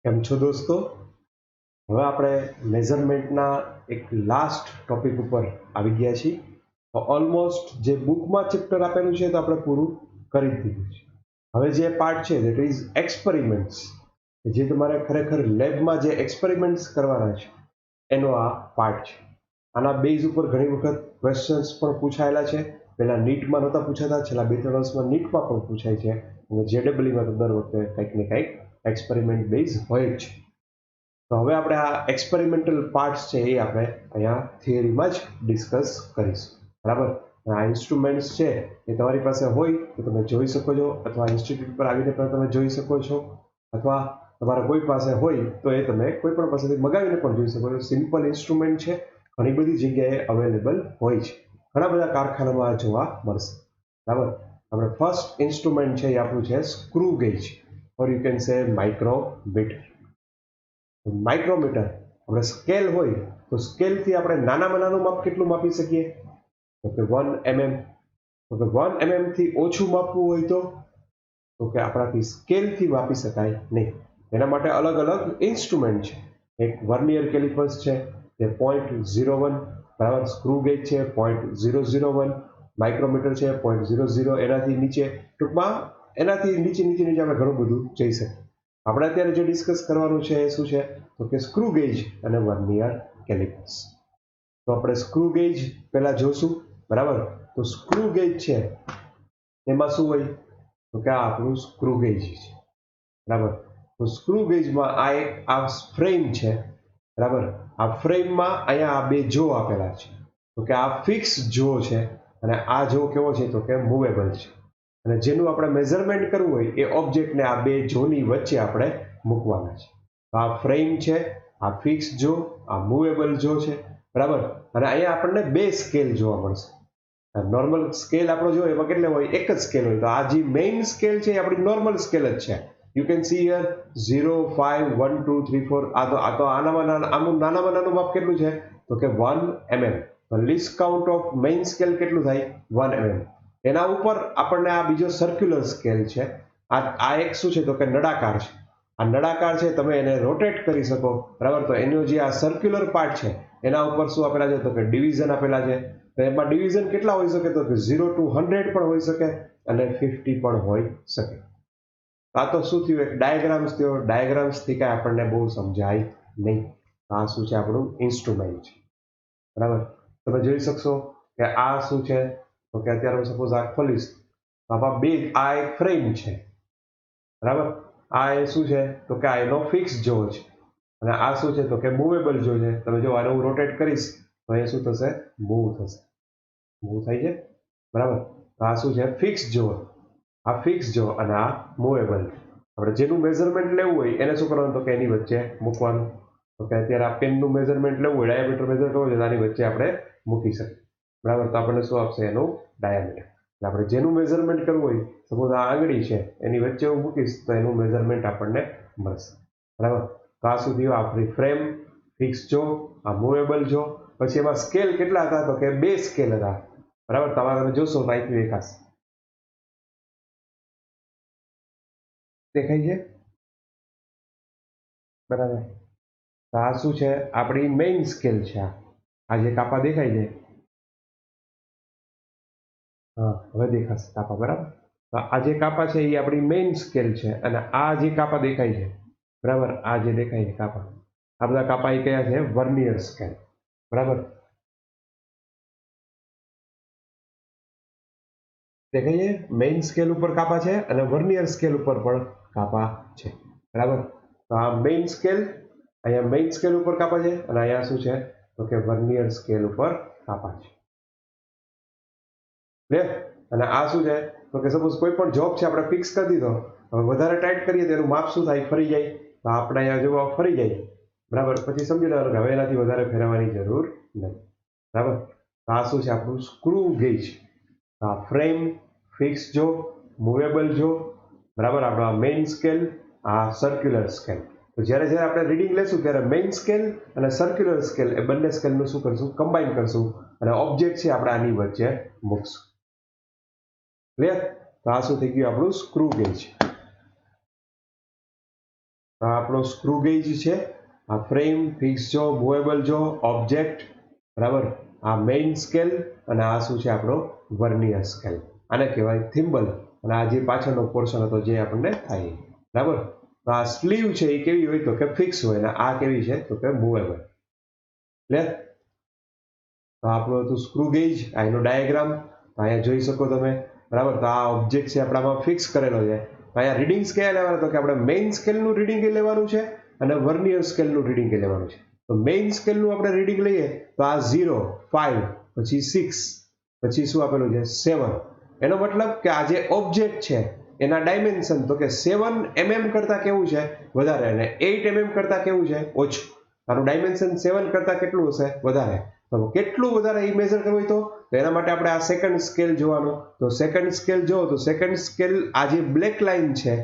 કેમ છો દોસ્તો? હવે આપણે મેઝરમેન્ટના એક લાસ્ટ ટોપિક ઉપર આવી ગયા છીએ. ઓલમોસ્ટ જે બુકમાં ચેપ્ટર આપેલું છે તો આપણે પૂરું કરી જ દીધું છે. હવે જે પાર્ટ છે દેટ ઇઝ એક્સપેરિમેન્ટ્સ, જે તમારે ખરેખર લેબમાં જે એક્સપેરિમેન્ટ્સ કરવાના છે એનો આ પાર્ટ છે. આના બેઝ ઉપર ઘણી વખત ક્વેશ્ચન્સ પણ પૂછાયેલા છે. પહેલા નીટમાં નહોતા પૂછાતા, છેલ્લા 2-3 વર્ષમાં નીટમાં પણ પૂછાય છે અને જેડબલઈમાં તો દર વખતે કંઈક ને કંઈક એક્સપેરિમેન્ટ બેઝ હોય જ છે. તો હવે આપણે આ એક્સપેરિમેન્ટલ પાર્ટ્સ છે એ આપણે અહીંયા થિયરીમાં જ ડિસ્કસ કરીશું, બરાબર? આ ઇન્સ્ટ્રુમેન્ટ્સ છે એ તમારી પાસે હોય તો તમે જોઈ શકો છો, અથવા ઇન્સ્ટિટ્યૂટ પર આવીને પણ તમે જોઈ શકો છો, અથવા તમારા કોઈ પાસે હોય તો એ તમે કોઈ પણ પાસેથી મગાવીને પણ જોઈ શકો છો. સિમ્પલ ઇન્સ્ટ્રુમેન્ટ છે, ઘણી બધી જગ્યાએ અવેલેબલ હોય છે, ઘણા બધા કારખાનામાં જોવા મળશે, બરાબર? આપણે ફર્સ્ટ ઇન્સ્ટ્રુમેન્ટ છે એ આપણું છે screw gauge, or you can say micrometer. Micrometer આપણે સ્કેલ હોય તો સ્કેલથી આપણે નાનામાં નાનું માપ કેટલું માપી શકીએ? તો કે 1 mm. તો કે 1 mm થી ઓછું માપવું હોય તો કે આપણાથી સ્કેલથી માપી શકાય નહીં. એના માટે અલગ અલગ ઇન્સ્ટ્રુમેન્ટ છે. એક વર્નિયર કેલિપર્સ છે જે 0.01, બરાબર? સ્ક્રૂ ગેજ છે 0.001, માઇક્રોમીટર છે 0.00, એનાથી નીચે, ટૂંકમાં એનાથી નીચે નીચે નીચે આપણે ઘણું બધું જઈ શકીએ. આપણે અત્યારે જે ડિસ્કસ કરવાનું છે એ શું છે? તો કે સ્ક્રૂ ગેજ અને વર્નિયર કેલિપર્સ. તો આપણે સ્ક્રૂ ગેજ પહેલા જોશું, બરાબર? તો સ્ક્રૂ ગેજ છે એમાં શું હોય? તો કે આ આપણું સ્ક્રૂ ગેજ છે, બરાબર? તો સ્ક્રૂ ગેજમાં આ ફ્રેમ છે, બરાબર? આ ફ્રેમમાં અહીંયા આ બે જો આપેલા છે. તો કે આ ફિક્સ જો છે અને આ જો કેવો છે? તો કે મૂવેબલ છે. અને જેનું આપણે મેઝરમેન્ટ કરવું હોય એ ઓબ્જેક્ટને આ બે જોની વચ્ચે આપણે મૂકવાના છે. તો આ ફ્રેમ છે, આ ફિક્સ જો, આ મૂવેબલ જો છે, બરાબર? અને અહીંયા આપણને બે સ્કેલ જોવા મળશે. નોર્મલ સ્કેલ આપણો જો એમાં કેટલા હોય? એક જ સ્કેલ હોય. તો આ જે મેઇન સ્કેલ છે એ આપણી નોર્મલ સ્કેલ જ છે. You can see here 0, 5, 1, 2, 3, 4. આ તો નાનામાં નાનું માપ કેટલું છે? તો કે 1 mm. તો least count of main scale કેટલું થાય? 1 mm. એના ઉપર આપણને આ બીજો સર્ક્યુલર સ્કેલ છે. આ એક શું છે? તો કે નળાકાર છે. આ નળાકાર છે, તમે એને રોટેટ કરી શકો, બરાબર? તો એનો જે આ સર્ક્યુલર પાર્ટ છે એના ઉપર શું આપેલા છે? તો કે ડિવિઝન આપેલા છે. તો એમાં ડિવિઝન કેટલા હોઈ શકે? તો કે 0 to 100 પણ હોઈ શકે અને 50 પણ હોઈ શકે. આ તો શું થયું? એક ડાયાગ્રામ્સ થયો. ડાયાગ્રામ્સથી કાંઈ આપણને બહુ સમજાય નહીં. આ શું છે? આપણું ઇન્સ્ટ્રુમેન્ટ છે, બરાબર? તમે જોઈ શકશો કે આ શું છે? તો કે અત્યારે સપોઝ આ ખોલીશ, આમાં બે, આ એક ફ્રેમ છે, બરાબર? આ એ શું છે? તો કે આ એનો ફિક્સ જો છે. અને આ શું છે? તો કે મૂવેબલ જો છે. તમે જો આને હું રોટેટ કરીશ તો એ શું થશે? મૂવ થશે. મૂવ થાય છે, બરાબર? તો આ શું છે? ફિક્સ જો. આ ફિક્સ જો અને આ મૂવેબલ. આપણે જેનું મેઝરમેન્ટ લેવું હોય એને શું કરવાનું? તો કે એની વચ્ચે મૂકવાનું. તો કે અત્યારે આ પેનનું મેઝરમેન્ટ લેવું હોય, ડાયામીટર મેઝર કરવું હોય તો આની વચ્ચે આપણે મૂકી શકીએ, બરાબર? તો આપણને શું આપશે? એનું ડાયામીટર. એટલે આપણે જેનું મેઝરમેન્ટ કરવું હોય, સપોઝ આ આંગળી છે એની વચ્ચે હું મૂકીશ તો એનું મેઝરમેન્ટ આપણને મળશે, બરાબર? તો આ શું થયું? આપણી ફ્રેમ, ફિક્સ જો, આ મૂવેબલ જો. પછી એમાં સ્કેલ કેટલા હતા? તો કે બે સ્કેલ હતા, બરાબર? તમારે તમે જોશો તો અહીંથી દેખાશે, દેખાય છે, બરાબર? તો આ શું છે? આપણી મેઇન સ્કેલ છે. આ જે કાપા દેખાય છે, હા હવે દેખાશે કાપા, બરાબર? તો આ જે કાપા છે એ આપણી મેઇન સ્કેલ છે. અને આ જે કાપા દેખાય છે, બરાબર, આ જે દેખાય છે કાપા, આ બધા કાપા એ કયા છે? વર્નિયર સ્કેલ, બરાબર? દેખાય છે? મેઇન સ્કેલ ઉપર કાપા છે અને વર્નિયર સ્કેલ ઉપર પણ કાપા છે, બરાબર? તો આ મેઇન સ્કેલ, અહીંયા મેઇન સ્કેલ ઉપર કાપા છે અને અહીંયા શું છે? તો કે વર્નિયર સ્કેલ ઉપર કાપા છે. ક્લિયર? અને આ શું છે? તો કે સપોઝ કોઈ પણ જોબ છે આપણે ફિક્સ કરી દીધો, હવે વધારે ટાઈટ કરીએ તો એનું માપ શું થાય? ફરી જાય. તો આપણે અહીંયા જો ફરી જાય, બરાબર, પછી સમજી લેવાનું કે હવે એનાથી વધારે ફેરવવાની જરૂર નથી, બરાબર? તો આ શું છે? આપણું સ્ક્રૂ ગેજ. આ ફ્રેમ, ફિક્સ જો, મૂવેબલ જો, બરાબર? આપણો આ મેઇન સ્કેલ, આ સર્ક્યુલર સ્કેલ. તો જ્યારે જ્યારે આપણે રીડિંગ લેશું ત્યારે મેઇન સ્કેલ અને સર્ક્યુલર સ્કેલ એ બંને સ્કેલનું શું કરશું? કમ્બાઈન કરશું અને ઓબ્જેક્ટ છે આપણે આની વચ્ચે મૂકશું. ક્લિયર? તો આ શું થઈ ગયું? આપણું સ્ક્રૂ ગેજ. આ આપણો સ્ક્રૂ ગેજ છે, આ ફ્રેમ, ફિક્સ જો, મૂવેબલ જો, ઓબ્જેક્ટ, બરાબર, આ મેઇન સ્કેલ અને આ શું છે આપણો વર્નિયર સ્કેલ. આને કહેવાય થિમ્બલ. અને આ જે પાછળનો પોર્શન હતો જે આપણને થાય, બરાબર. તો આ સ્લીવ છે એ કેવી હોય તો કે ફિક્સ હોય, અને આ કેવી છે તો કે મૂવેબલ. ક્લિયર? તો આપણું હતું સ્ક્રૂ ગેજ, આ એનો ડાયાગ્રામ અહીંયા જોઈ શકો તમે, બરાબર. તો આ ઓબ્જેક્ટ છે આપણામાં ફિક્સ કરેલો છે. અહીંયા રીડિંગ્સ કયા લેવાના તો કે આપણે મેઇન સ્કેલનું રીડિંગ લેવાનું છે અને વર્નિયર સ્કેલનું રીડિંગ લેવાનું છે. તો મેઇન સ્કેલનું આપણે રીડિંગ લઈએ તો આ 0, 5, પછી 6, પછી શું આપેલું છે 7. એનો મતલબ કે આ જે ઓબ્જેક્ટ છે એના ડાયમેન્શન તો કે 7 mm કરતા કેવું છે વધારે, અને 8 mm કરતા કેવું છે ઓછું. આનું ડાયમેન્શન 7 કરતા કેટલું હશે વધારે. તો કેટલું વધારે એ મેઝર કરવું હોય તો એના માટે આપણે આ સેકન્ડ સ્કેલ જોવાનું. તો સેકન્ડ સ્કેલ જો તો સેકન્ડ સ્કેલ આ જે બ્લેક લાઈન છે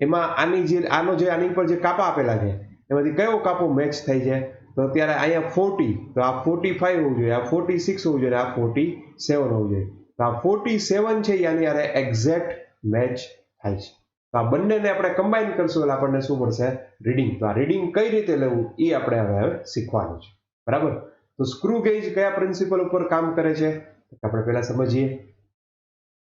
એમાં આની પર જે કાપા આપેલા છે એમાંથી કયો કાપો મેચ થાય છે તો અત્યારે અહીંયા 40, તો આ 45 હોવું જોઈએ, આ 46 હોવું જોઈએ, આ 47 હોવું જોઈએ. તો આ 47 છે આની આરે એક્ઝેક્ટ મેચ થાય છે. તો આ બંનેને આપણે કમ્બાઈન કરશું એટલે આપણને શું મળશે રીડિંગ. તો આ રીડિંગ કઈ રીતે લેવું એ આપણે હવે શીખવાનું છે, બરાબર. તો સ્ક્રૂ ગેજ કયા પ્રિન્સિપલ ઉપર કામ કરે છે આપણે પહેલા સમજીએ.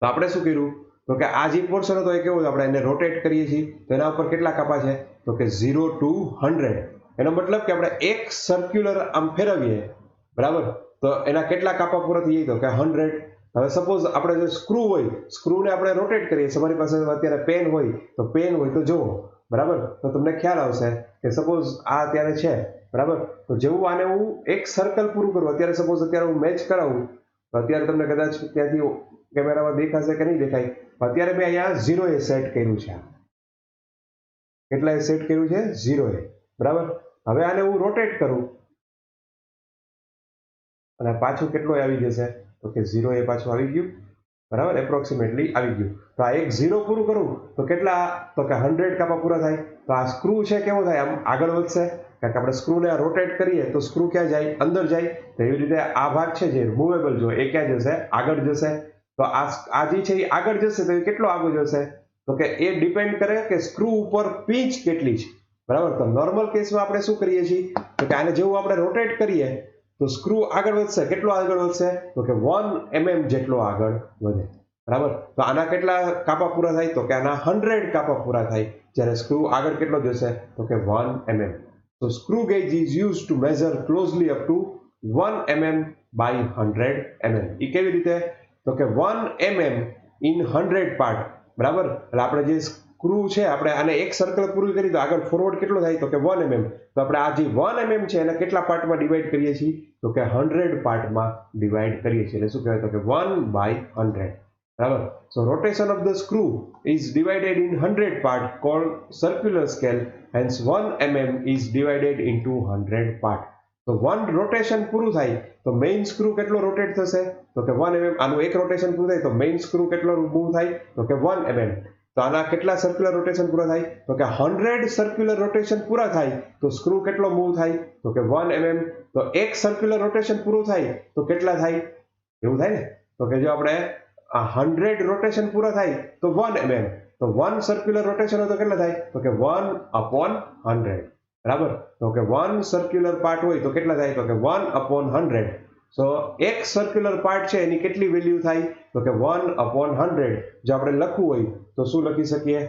તો આપણે શું કર્યું તો કે આ જે પોર્શન હતો એ કેવો આપણે એને રોટેટ કરીએ છીએ તો એના ઉપર કેટલા કાપા છે તો કે 0 to 100. એનો મતલબ કે આપણે એક સર્ક્યુલર આમ ફેરવીએ, બરાબર, તો એના કેટલા કાપા પૂરા થઈ જાય તો કે 100. હવે સપોઝ આપણે જે સ્ક્રૂ હોય, સ્ક્રૂને આપણે રોટેટ કરીએ, તમારી પાસે અત્યારે પેન હોય તો જુઓ, બરાબર, તો તમને ખ્યાલ આવશે કે સપોઝ આ અત્યારે છે, બરાબર, તો જેવું આને હું એક સર્કલ પૂરું કરું, અત્યારે હું મેચ કરાવું તો અત્યારે તમને કદાચ ત્યાંથી કેમેરામાં દેખાશે કે નહીં દેખાય, અત્યારે મેં અહીંયા 0 એ સેટ કર્યું છે. કેટલા એ સેટ કર્યું છે 0 એ, બરાબર. હવે આને હું રોટેટ કરું અને પાછું કેટલો આવી જશે તો કે 0 એ પાછું આવી ગયું, બરાબર, એપ્રોક્સિમેટલી આવી ગયું. તો આ એક 0 પૂરું કરું તો કેટલા તો કે 100 કાપા પૂરા થાય. તો આ સ્ક્રૂ છે કેવો થાય આમ આગળ વધશે, કારણ કે આપણે સ્ક્રૂને રોટેટ કરીએ તો સ્ક્રૂ ક્યાં જાય અંદર જાય. તો એવી રીતે આ ભાગ છે જે મૂવેબલ જો એ ક્યાં જશે આગળ જશે. તો આ જે છે એ આગળ જશે તો એ કેટલો આગળ જશે તો કે એ ડિપેન્ડ કરે કે સ્ક્રૂ ઉપર પિચ કેટલી છે, બરાબર. તો નોર્મલ કેસમાં આપણે શું કરીએ છીએ તો કે આને જેવું આપણે રોટેટ કરીએ તો સ્ક્રૂ આગળ વધશે, કેટલો આગળ વધશે તો કે 1 mm જેટલો આગળ વધે, બરાબર. તો આના કેટલા કાપા પૂરા થાય તો કે આના 100 કાપા પૂરા થાય, જ્યારે સ્ક્રૂ આગળ કેટલો જશે તો કે 1 mm. So screw gauge is used to measure closely up to 1 mm by 100 mm. એ કેવી રીતે તો કે 1 mm in 100 part, બરાબર. એટલે આપણે જે સ્ક્રૂ છે આપણે આને એક સર્કલ પૂરું કરી તો આગળ ફોરવર્ડ કેટલો થાય તો કે 1 mm. તો આપણે આ જે 1 mm છે એને કેટલા પાર્ટમાં ડિવાઈડ કરીએ છીએ તો કે 100 પાર્ટમાં ડિવાઈડ કરીએ છીએ. એટલે શું કહેવાય તો કે 1 by 100, બરાબર. So rotation of the screw is divided in 100 part called circular scale. Hence 1 mm is divided into 100 part. તો 1 રોટેશન પૂરું થાય તો મેઇન સ્ક્રૂ કેટલો રોટેટ થશે તો કે 1 mm. આનું એક રોટેશન પૂરું થાય તો મેઇન સ્ક્રૂ કેટલો મૂવ થાય તો કે 1 mm. તો આના કેટલા સર્ક્યુલર રોટેશન પૂરા થાય તો કે 100 સર્ક્યુલર રોટેશન પૂરા થાય તો સ્ક્રૂ કેટલો મૂવ થાય તો કે 1 mm. તો એક સર્ક્યુલર રોટેશન પૂરું થાય તો કેટલા થાય એવું થાય ને તો કે જો આપણે આ 100 રોટેશન પૂરા થાય તો 1 mm. તો 1 સર્ક્યુલર રોટેશન હોય તો કેટલા થાય તો કે 1/100, બરાબર. તો કે 1 સર્ક્યુલર પાર્ટ હોય તો કેટલા થાય તો કે 1/100. સો એક સર્ક્યુલર પાર્ટ છે એની કેટલી વેલ્યુ થાય તો કે 1/100. જો આપણે લખવું હોય તો શું લખી શકીએ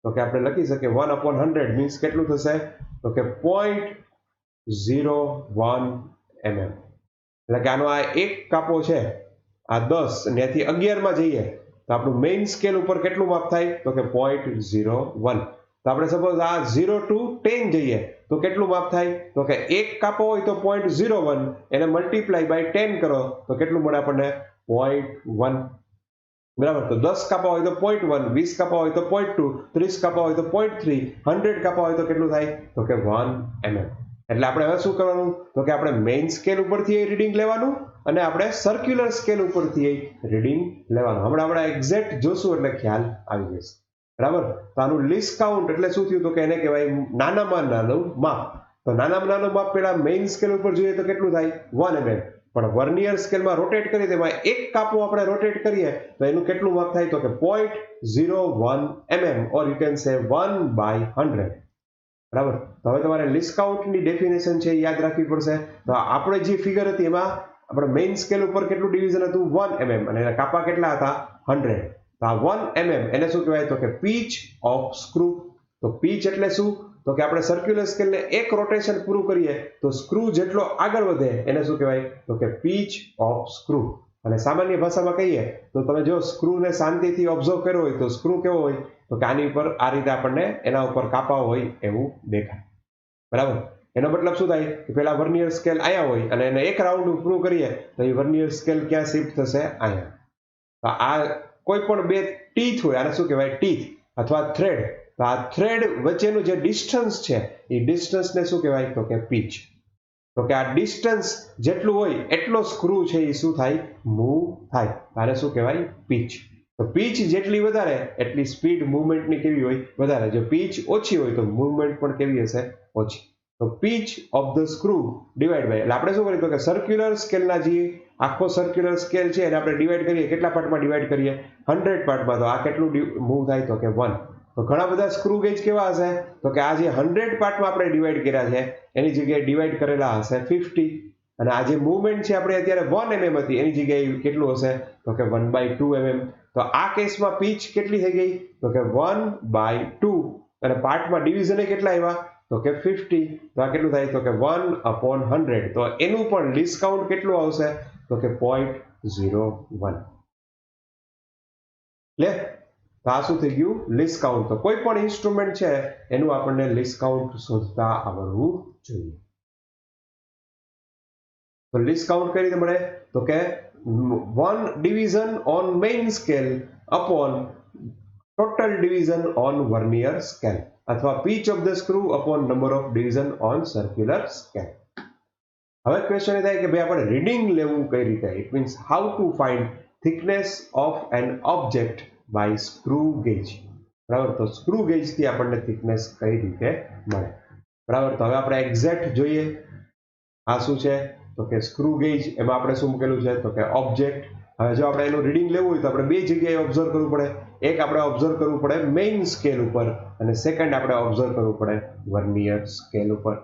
તો કે આપણે લખી શકીએ 1/100 મીન્સ કેટલું થશે તો કે 0.01 mm. એટલે કે આનો આ એક કાપો છે આ 10 અને ત્યાંથી 11 માં જઈએ તો આપણું મેઇન સ્કેલ ઉપર કેટલું માપ થાય તો કે 0.01. તો આપણે સપોઝ આ 0 to 10 જઈએ તો કેટલું માપ થાય તો કે એક કાપો હોય તો 0.01 એને મલ્ટીપ્લાય બાય 10 કરો તો કેટલું મળે આપણને 0.1, બરાબર. તો 10 કાપા હોય તો 0.1, 20 કાપા હોય તો 0.2, 30 કાપા હોય તો 0.3, 100 કાપા હોય તો કેટલું થાય તો કે 1 mm. એટલે આપણે હવે શું કરવાનું તો કે આપણે મેઇન સ્કેલ ઉપરથી રીડિંગ લેવાનું અને આપણે સર્ક્યુલર સ્કેલ ઉપરથી રીડિંગ લેવાનું. હમણાં આપણે એક્ઝેક્ટ જોશું એટલે ખ્યાલ આવી જશે, બરાબર. તો આનું લીસ્ટ કાઉન્ટ એટલે શું થયું તો કે એને કહેવાય નાનામાં નાનું માપ. તો નાનામાં નાનું માપ પેલા મેઇન સ્કેલ ઉપર જોઈએ તો કેટલું થાય 1 mm. પણ વર્નિયર સ્કેલમાં રોટેટ કરીએ તેમાં એક કાપો આપણે રોટેટ કરીએ તો એનું કેટલું માપ થાય તો કે 0.01 mm or you can say 1/100, બરાબર. તો હવે તમારે લિસ્ટ કાઉન્ટની ડેફિનેશન છે એ યાદ રાખવી પડશે. તો આપણે જે ફિગર હતી એમાં આપણે મેઇન સ્કેલ ઉપર કેટલું ડિવિઝન હતું 1 mm અને એના કાપા કેટલા હતા 100. તો આ 1 mm એને શું કહેવાય તો કે પીચ ઓફ સ્ક્રૂ. તો પીચ એટલે શું તો કે આપણે સર્ક્યુલર સ્કેલને એક રોટેશન પૂરું કરીએ તો સ્ક્રૂ જેટલો આગળ વધે એને શું કહેવાય તો કે પીચ ઓફ સ્ક્રૂ. અને સામાન્ય ભાષામાં કહીએ તો તમે જો સ્ક્રૂને શાંતિથી ઓબ્ઝર્વ કર્યો હોય તો સ્ક્રૂ કેવો હોય તો કે આની ઉપર આ રીતે આપણને એના ઉપર કાપા હોય એવું દેખાય. બરાબર. એનો મતલબ શું થાય કે પેલા વર્નિયર સ્કેલ અહીંયા હોય અને એને એક રાઉન્ડ પૂરું કરીએ તો એ વર્નિયર સ્કેલ ક્યાં શિફ્ટ થશે અહીંયા. તો આ કોઈ પણ બે ટીથ હોય આને શું કહેવાય ટીથ અથવા થ્રેડ. તો આ થ્રેડ વચ્ચેનું જે ડિસ્ટન્સ છે એ ડિસ્ટન્સને શું કહેવાય તો કે પીચ. તો કે આ ડિસ્ટન્સ જેટલું હોય એટલો સ્ક્રૂ છે એ શું થાય મૂવ થાય. આને શું કહેવાય પીચ. તો પીચ જેટલી વધારે એટલી સ્પીડ મૂવમેન્ટની કેવી હોય વધારે. જો પીચ ઓછી હોય તો મૂવમેન્ટ પણ કેવી હશે ઓછી. તો pitch of the screw divide by એટલે આપણે શું કરીએ તો કે સર્ક્યુલર સ્કેલના જે આખો સર્ક્યુલર સ્કેલ છે એને આપણે ડિવાઈડ કરીએ કેટલા પાર્ટમાં ડિવાઈડ કરીએ 100 પાર્ટમાં. તો આ કેટલું મૂવ થાય તો કે 1. તો ઘણા બધા સ્ક્રૂ ગેજ કેવા હશે તો કે આ જે 100 પાર્ટમાં આપણે ડિવાઈડ કર્યા છે એની જગ્યાએ ડિવાઈડ કરેલા હશે 50. અને આ જે મૂવમેન્ટ છે આપણે અત્યારે 1 mm હતી એની જગ્યાએ કેટલું હશે તો કે 1/2 mm. તો આ કેસમાં પીચ કેટલી થઈ ગઈ તો કે 1/2 અને પાર્ટમાં ડિવિઝન કેટલા આવ્યા તો કે 50. તો આ કેટલું થાય તો કે 1/100. તો એનું પણ લીસ્ટ કાઉન્ટ કેટલું આવશે તો કે 0.01. લે તો આ શું થઈ ગયું લીસ્ટ કાઉન્ટ. તો કોઈ પણ ઇન્સ્ટ્રુમેન્ટ છે એનું આપણને લીસ્ટ કાઉન્ટ શોધતા આવડવું જોઈએ. તો લીસ્ટ કાઉન્ટ કઈ રીતે મળે તો કે 1 division on main scale upon total division on vernier scale અથવા pitch of the screw upon number of division on circular scale. હવે ક્વેશ્ચન એ થાય કે ભાઈ આપણે રીડિંગ લેવું કઈ રીતે. It means how to find thickness of an object by screw gauge. બરાબર. તો સ્ક્રૂ ગેજ થી આપણને thickness કઈ રીતે મળે. બરાબર. તો હવે આપણે એક્ઝેક્ટ જોઈએ. આ શું છે તો કે સ્ક્રૂ ગેજ. એમાં આપણે શું મૂકેલું છે તો કે ઓબ્જેક્ટ. હવે જો આપણે એનું રીડિંગ લેવું હોય તો આપણે બે જગ્યાએ ઓબ્ઝર્વ કરવું પડે. એક આપણે ઓબ્ઝર્વ કરવું પડે મેઇન સ્કેલ ઉપર અને સેકન્ડ આપણે ઓબ્ઝર્વ કરવું પડે વર્નિયર સ્કેલ ઉપર.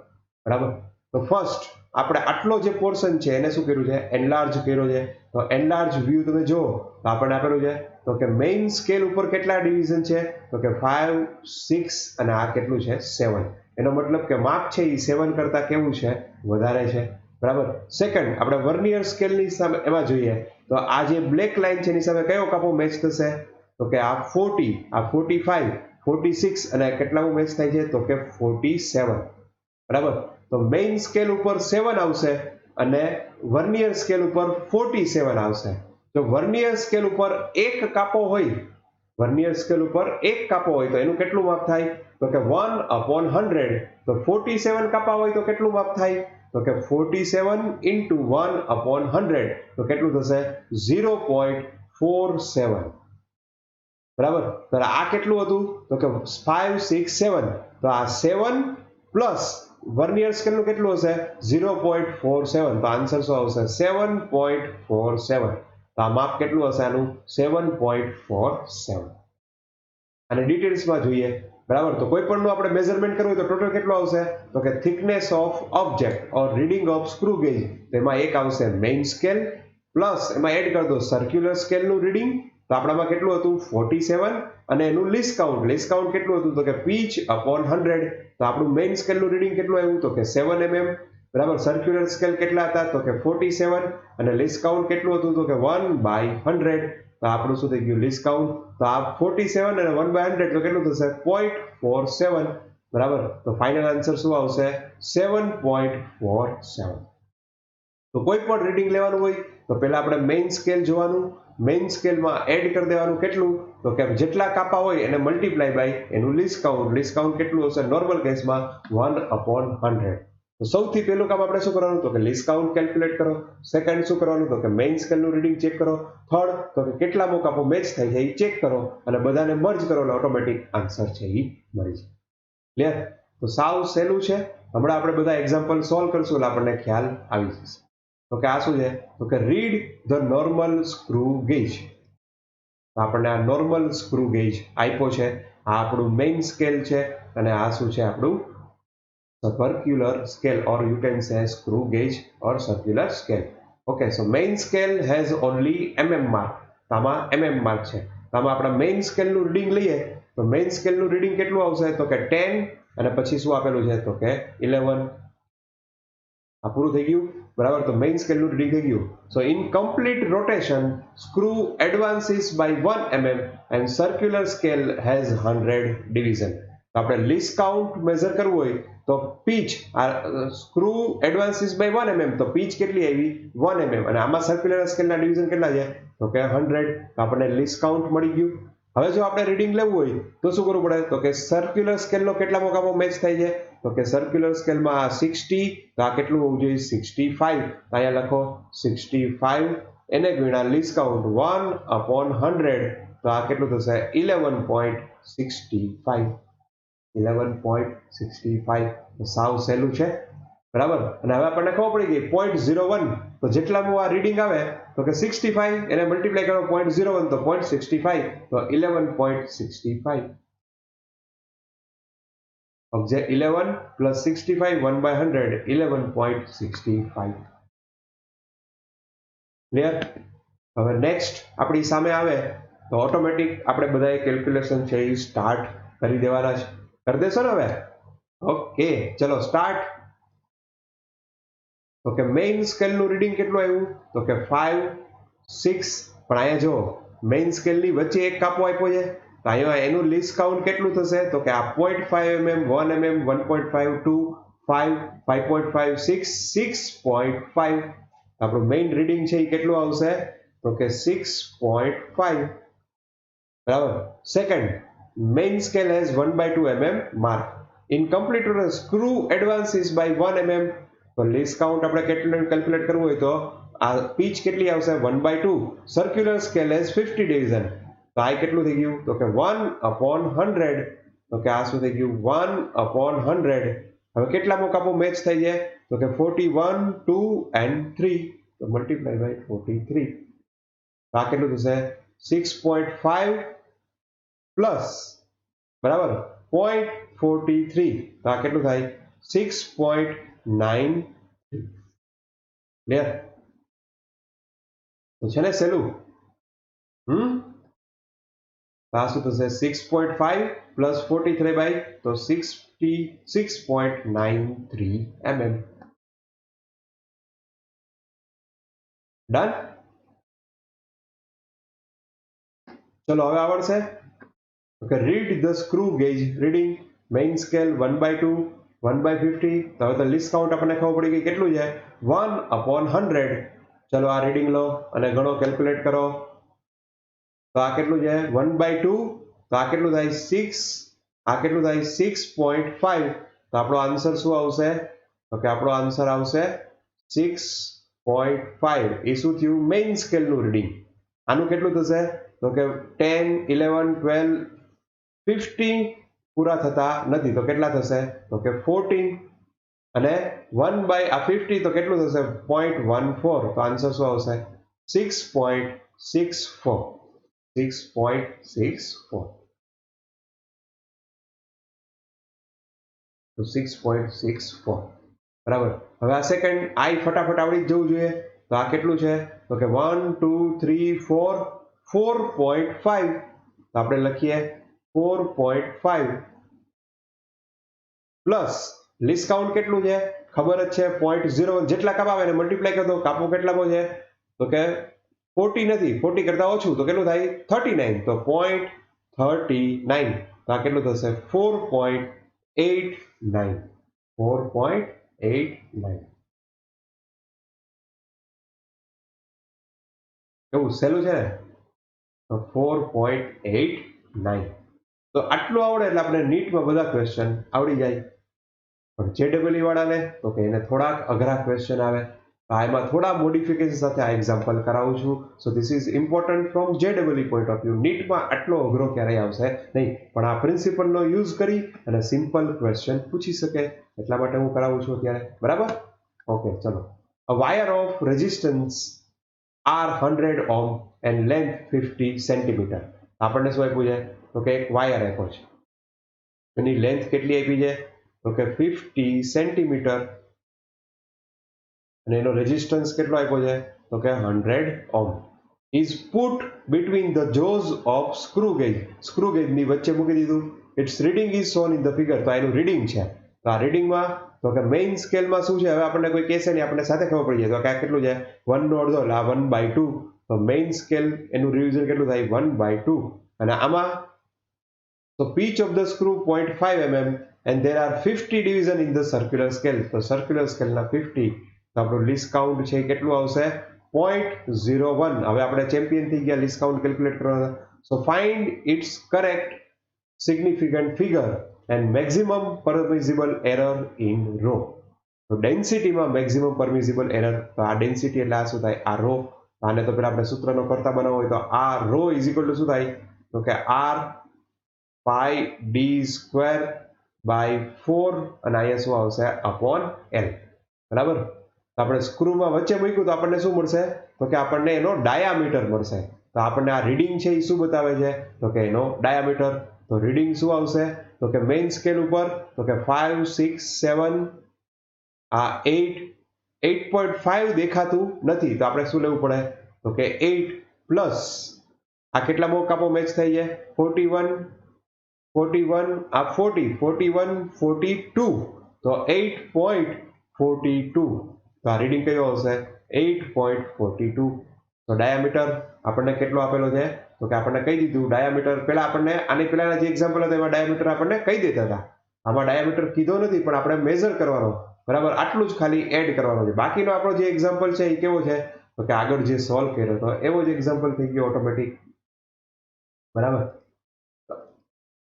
બરાબર. તો ફર્સ્ટ આપણે આટલો જે પોર્શન છે એને શું કર્યું છે એનલાર્જ કર્યો છે. તો એનલાર્જ વ્યૂ તમે જો તો આપણને આપેલું છે તો કે મેઇન સ્કેલ ઉપર કેટલા ડિવિઝન છે તો કે 5 6 અને આ કેટલું છે 7. એનો મતલબ કે માપ છે એ 7 કરતા કેવું છે વધારે છે. બરાબર. સેકન્ડ આપણે વર્નિયર સ્કેલની સામે એમાં જોઈએ તો આ જે બ્લેક લાઈન છે એની સામે કયો કાપો મેચ થશે તો કે આ 40 આ 45 46 અને કેટલામાં મેચ થાય છે તો કે 47. બરાબર. તો મેઇન સ્કેલ ઉપર 7 આવશે અને વર્નિયર સ્કેલ ઉપર 47 આવશે. જો વર્નિયર સ્કેલ ઉપર એક કાપો હોય વર્નિયર સ્કેલ ઉપર એક કાપો હોય તો એનું કેટલું માપ થાય તો કે 1/100. તો 47 કાપા હોય તો કેટલું માપ થાય તો કે 47 into 1/100 તો કેટલું થશે 0.47. બરાબર. તો આ કેટલું હતું તો કે 5 6 7. તો આ 7 પ્લસ વર્નિયર સ્કેલનું કેટલું હશે 0.47. તો આન્સર શું આવશે 7.47. તો આ માપ કેટલું હશે આનું 7.47. અને ડિટેલ્સમાં જોઈએ. બરાબર. તો કોઈ પણનું આપણે મેઝરમેન્ટ કરવું હોય તો ટોટલ કેટલું આવશે તો કે thickness of object or reading of screw gauge. તો એમાં એક આવશે મેઇન સ્કેલ પ્લસ એમાં એડ કરી દો સર્ક્યુલર સ્કેલનું રીડિંગ. તો આપણામાં કેટલું હતું 47 અને એનું લીસ્ટ કાઉન્ટ કેટલું હતું તો કે પીચ અપોન 100. તો આપણું મેઇન સ્કેલનું રીડિંગ કેટલું આવ્યું તો કે 7 mm. બરાબર. સર્ક્યુલર સ્કેલ કેટલા હતા તો કે 47 અને લીસ્ટ કાઉન્ટ કેટલું હતું તો કે 1/100. તો આપણું શું થઈ ગયું લીસ્ટ કાઉન્ટ. તો આ 47 અને 1/100 તો કેટલું થશે 0.47. બરાબર. તો ફાઇનલ આન્સર શું આવશે 7.47. તો કોઈ પણ રીડિંગ લેવાનું હોય તો પહેલા આપણે મેઇન સ્કેલ જોવાનું. મેઇન સ્કેલમાં એડ કરી દેવાનું કેટલું તો કે જેટલા કાપા હોય એને મલ્ટીપ્લાય બાય એનું લીસ્ટ કાઉન્ટ કેટલું હશે નોર્મલ કેસમાં 1/100. તો સૌથી પહેલું કામ આપણે શું કરવાનું તો કે લીસ્ટ કાઉન્ટ કેલ્ક્યુલેટ કરો. સેકન્ડ શું કરવાનું તો કે મેઇન સ્કેલનું રીડિંગ ચેક કરો. થર્ડ તો કે કેટલા કાપો મેચ થાય છે એ ચેક કરો અને બધાને મર્જ કરો એટલે ઓટોમેટિક આન્સર છે એ મળી જાય. ક્લિયર. તો સાવ સહેલું છે. હમણાં આપણે બધા એક્ઝામ્પલ સોલ્વ કરશું એટલે આપણને ખ્યાલ આવી જશે. તો કે આ શું છે તો કે read the normal screw gauge. તો આપણને આ નોર્મલ સ્ક્રૂ ગેજ આપ્યો છે. આ આપણું મેઇન સ્કેલ છે અને આ શું છે આપણું circular scale, or you can say screw gauge or circular scale. Okay, so main scale has only mm mark. તો આમાં mm mark છે. તો આમાં આપણા main scale નું રીડિંગ લઈએ તો main scale નું રીડિંગ કેટલું આવશે તો કે 10 અને પછી શું આપેલું છે તો કે 11. આ પૂરું થઈ ગયું બરાબર. તો main scale નું રીડિંગ થઈ ગયું. So in complete rotation screw advances by 1 mm and circular scale has 100 division. તો આપણે least count મેઝર કરવું હોય તો pitch screw advances by 1 mm તો પીચ કેટલી આવી 1 mm અને આમાં સર્ક્યુલર સ્કેલના ડિવિઝન કેટલા છે તો કે 100. તો આપણને લીસ્ટ કાઉન્ટ મળી ગયું. હવે જો આપણે રીડિંગ લેવું હોય તો શું કરવું પડે તો કે સર્ક્યુલર સ્કેલનો કેટલા મોકામાં મેચ થાય છે તો કે સર્ક્યુલર સ્કેલમાં 60 તો આ કેટલું હોવું જોઈએ 65. અહીંયા લખો 65 એને ગુણ્યા લીસ્ટ કાઉન્ટ 1/100 તો આ કેટલું થશે 11.65. 11.65 સાવ સહેલું છે બરાબર. અને હવે આપણને ખબર પડી ગઈ 0.01 તો જેટલામાં આ રીડિંગ આવે તો કે 65 એને મલ્ટીપ્લાય કરો 0.01 તો 0.65 તો 11.65. Object 11 plus 65 1/100 11.65. ક્લિયર. હવે નેક્સ્ટ આપણી સામે આવે તો ઓટોમેટિક આપણે બધાએ કેલ્ક્યુલેશન છે એ સ્ટાર્ટ કરી દેવાના છે. કરી દેશો ને હવે. ઓકે ચલો સ્ટાર્ટ. તો કે મેઇન સ્કેલ નું રીડિંગ કેટલું આવ્યું તો કે 5 6 પણ અહીંયા જો મેઇન સ્કેલ ની વચ્ચે એક કાપો આપ્યો છે તો અહીંયા એનું લીસ્ટ કાઉન્ટ કેટલું થશે તો કે આ 0.5 mm 1 mm 1.5 2 5 5.5 6 6.5. આપણું મેઇન રીડિંગ છે એ કેટલું આવશે તો કે 6.5 બરાબર. Second main scale has 1/2 mm mark. In complete rotation screw advances by 1 mm તો least count આપણે કેટલું કેલ્ક્યુલેટ કરવું હોય તો આ પીચ કેટલી આવશે 1/2. circular scale has 50 division તો આ કેટલું થઈ ગયું તો કે 1/100 તો કે આ શું થઈ ગયું 1/100. હવે કેટલા મોકાપો મેચ થઈ જાય તો કે 41 2 and 3 તો મલ્ટીપ્લાય બાય 43 તો આ કેટલું થશે 6.5 પ્લસ બરાબર 0.43 તો આ કેટલું થાય 6.93. ક્લિયર. તો છે ને સહેલું. તો આ શું થશે 6.5 પ્લસ 43 બાય તો 66.93 mm. ડન. ચલો હવે આવડશે. Okay, read the screw gauge reading main scale 1/2 1/50. તો હવે તો લિસ્ટ કાઉન્ટ આપણને ખબર પડી ગઈ કેટલું છે 1/100. ચલો આ રીડિંગ લો અને ગણો કેલ્ક્યુલેટ કરો તો આ કેટલું છે 1/2 તો આ કેટલું થાય 6 આ કેટલું થાય 6.5 તો આપણો આન્સર શું આવશે તો કે આપણો આન્સર આવશે 6.5. એ શું થયું મેઇન સ્કેલ નું રીડિંગ. આનું કેટલું થશે તો કે 10 11 12 15 પૂરા થતા નથી તો કેટલા થશે તો કે 14 અને 1/50 તો કેટલું થશે 0.14 તો આન્સર શું આવશે 6.64. 6.64 તો 6.64 બરાબર. હવે આ સેકન્ડ આઈ ફટાફટ આવડી જ જવું જોઈએ તો આ કેટલું છે તો કે 1 2 3 4 4.5 તો આપણે લખીએ 4.5 પ્લસ લિસ્ટ કાઉન્ટ કેટલું છે ખબર જ છે 0.01 જેટલા કાપ આવે એને મલ્ટીપ્લાય કરી દો. કાપો કેટલામાં છે તો કે 40 નથી 40 કરતા ઓછું તો કેટલું થાય 39 તો 0.39 તો આ કેટલું થશે 4.89. 4.89. કેવું સહેલું છે ને તો 4.89. તો આટલું આવડે એટલે આપણે નીટમાં બધા ક્વેશ્ચન આવડી જાય. પણ JEE વાળાને તો કે એને થોડાક અઘરા ક્વેશ્ચન આવે તો એમાં થોડા મોડિફિકેશન સાથે આ એક્ઝામ્પલ કરાવું છું. So this is important from JEE point of view. નીટમાં આટલો અઘરો ક્યારેય આવશે નહીં પણ આ પ્રિન્સિપલનો યુઝ કરી અને સિમ્પલ ક્વેશ્ચન પૂછી શકે એટલા માટે હું કરાવું છું અત્યારે બરાબર. ઓકે ચલો. A wire of resistance R 100 ohm and length 50 centimetre. આપણને શું આપ્યું છે તો કે એક વાયર આપ્યો છે એની લેન્થ કેટલી આપી છે તો કે 50 સેન્ટીમીટર અને એનો રેઝિસ્ટન્સ કેટલો આપ્યો છે તો કે 100 ohm is put between the jaws of screw ગેજની વચ્ચે મૂકી દીધું. Its reading is shown in the figure. તો આ એનું રીડિંગ છે. તો આ રીડિંગમાં તો કે મેઇન સ્કેલમાં શું છે, હવે આપણને કોઈ કહેશે નહીં, આપણને સાથે ખબર પડી જાય તો કે આ કેટલું છે 1 નો અડધો એટલે આ 1/2. તો મેઇન સ્કેલ એનું રિવિઝન કેટલું થાય 1/2. અને આમાં તો pitch of the screw 0.5 mm and there are 50 division in the circular scale. તો circular scale ના 50. તો આપણું લીસ્ટ કાઉન્ટ છે કેટલું આવશે 0.01. હવે આપણે ચેમ્પિયન થઈ ગયા લીસ્ટ કાઉન્ટ કેલ્ક્યુલેટ કરવાના. So find its correct significant figure and maximum permissible error in rho. તો ડેન્સિટીમાં મેક્સિમમ પરમિસિબલ એરર, તો આ ડેન્સિટી એટલે આ શું થાય આ રો. આને તો પેલા આપણે સૂત્રનો કરતા બનાવવો હોય તો આ રો ઇઝ ઇક્વલ ટુ શું થાય તો કે r pi d square by 4 અને અહીંયા શું આવશે અપોન l. બરાબર. તો આપણે સ્ક્રૂમાં વચ્ચે મૂક્યું તો આપણને શું મળશે તો કે આપણને એનો ડાયામીટર મળશે. તો આપણને આ રીડિંગ છે એ શું બતાવે છે તો કે એનો ડાયામીટર. તો રીડિંગ શું આવશે તો કે મેઇન સ્કેલ ઉપર તો કે 5 6 7 આ 8.5 દેખાતું નથી તો આપણે શું લેવું પડે તો કે 8 પ્લસ આ કેટલામો કાપો મેચ થઈ જાય 41 આ 40 41 42 તો 8.42. તો આ રીડિંગ કયો આવશે 8.42. તો ડાયામીટર આપણને કેટલો આપેલો છે તો કે આપણને કહી દીધું ડાયામીટર. પહેલા આપણને આની પહેલાના જે એક્ઝામ્પલ હતા એમાં ડાયામીટર આપણને કહી દેતા હતા. આમાં ડાયામીટર કીધો નથી પણ આપણે મેઝર કરવાનો, બરાબર, આટલું જ ખાલી એડ કરવાનું છે. બાકીનો આપણો જે એક્ઝામ્પલ છે એ કેવો છે તો કે આગળ જે સોલ્વ કર્યો હતો એવો જ એક્ઝામ્પલ થઈ ગયો ઓટોમેટિક. બરાબર.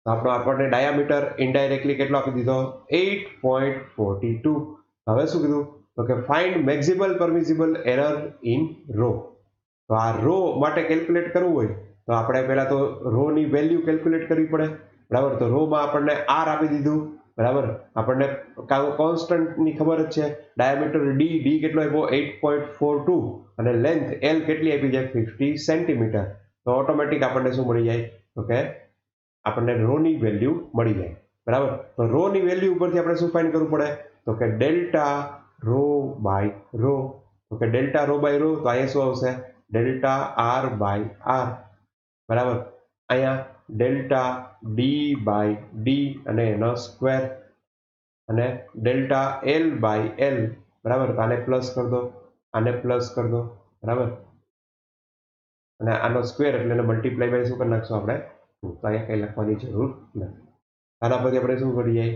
તો આપણને ડાયામીટર ઇનડાયરેક્ટલી કેટલો આપી દીધો 8.42. હવે શું કીધું તો કે find maximum permissible error in rho. તો આ રો માટે કેલ્ક્યુલેટ કરવું હોય તો આપણે પહેલા તો રો ની વેલ્યુ કેલ્ક્યુલેટ કરવી પડે. બરાબર. તો રો માં આપણને r આપી દીધું. બરાબર. આપણને કોન્સ્ટન્ટ ની ખબર જ છે. ડાયામીટર d કેટલો આપ્યો 8.42 અને લેન્થ l કેટલી આપી છે 50 સેન્ટીમીટર. તો ઓટોમેટિક આપણને શું મળી જાય તો કે આપણને રો ની વેલ્યુ મળી જાય. બરાબર. તો રો ની વેલ્યુ ઉપરથી આપણે શું ફાઇન્ડ કરવું પડે તો કે ડેલ્ટા રો બાય રો. તો કે ડેલ્ટા રો બાય રો તો અહીંયા શું આવશે ડેલ્ટા r બાય r. બરાબર. અહીંયા ડેલ્ટા ડી બાય ડી અને એનો સ્ક્વેર અને ડેલ્ટા એલ બાય એલ. બરાબર. તો આને પ્લસ કરી દો, આને પ્લસ કરી દો. બરાબર. અને આનો સ્ક્વેર એટલે એને મલ્ટીપ્લાય બાય શું કરી નાખશું આપણે તો અહીંયા કંઈ લખવાની જરૂર નથી. આના પરથી આપણે શું કરી જાય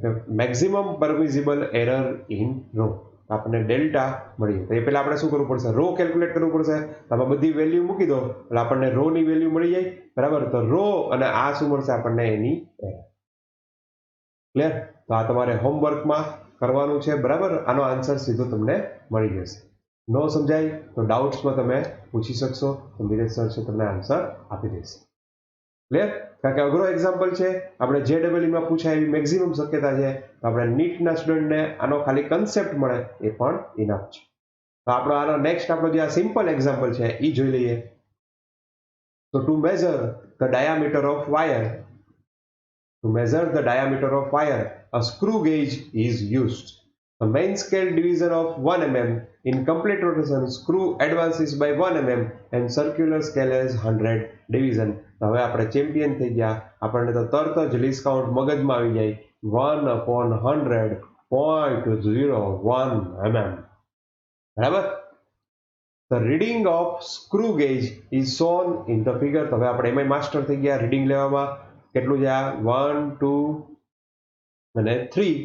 કે maximum permissible error in row. આપણને ડેલ્ટા મળી. તો એ પહેલા આપણે શું કરવું પડશે રો કેલ્ક્યુલેટ કરવું પડશે. આમાં બધી વેલ્યુ મૂકી દો એટલે આપણને રો ની વેલ્યુ મળી જાય. બરાબર. તો રો અને આ શું મળશે આપણને એની એરર. ક્લિયર. તો આ તમારે હોમવર્કમાં કરવાનું છે. બરાબર. આનો આન્સર સીધો તમને મળી જશે. નો સમજાય તો ડાઉટ્સમાં તમે પૂછી શકશો તો મિરેશ સર છે તમને આન્સર આપી દેશે. ક્લિયર. કારણ કે અઘરો એક્ઝામ્પલ છે. આપણે JEE માં પૂછાય એવી મેક્સિમમ શક્યતા છે. તો આપણે નીટના સ્ટુડન્ટને આનો ખાલી કન્સેપ્ટ મળે એ પણ ઇનફ છે. તો આનો નેક્સ્ટ આપણો જે આ સિમ્પલ એક્ઝામ્પલ છે એ જોઈ લઈએ. તો two measure the diameter of wire a screw gauge is used. The main scale division of 1 mm. In complete rotation, screw advances by 1 mm and circular scale has 100 division. હવે આપણે champion થઈ ગયા. આપણને તો તરત જ લીસ્ટ કાઉન્ટ મગજમાં આવી જાય 1/100.01 mm. બરાબર. The reading of screw gauge is shown in the figure. તો હવે આપણે એમાં માસ્ટર થઈ ગયા રીડિંગ લેવામાં. કેટલું છે આ 1 2 અને 3.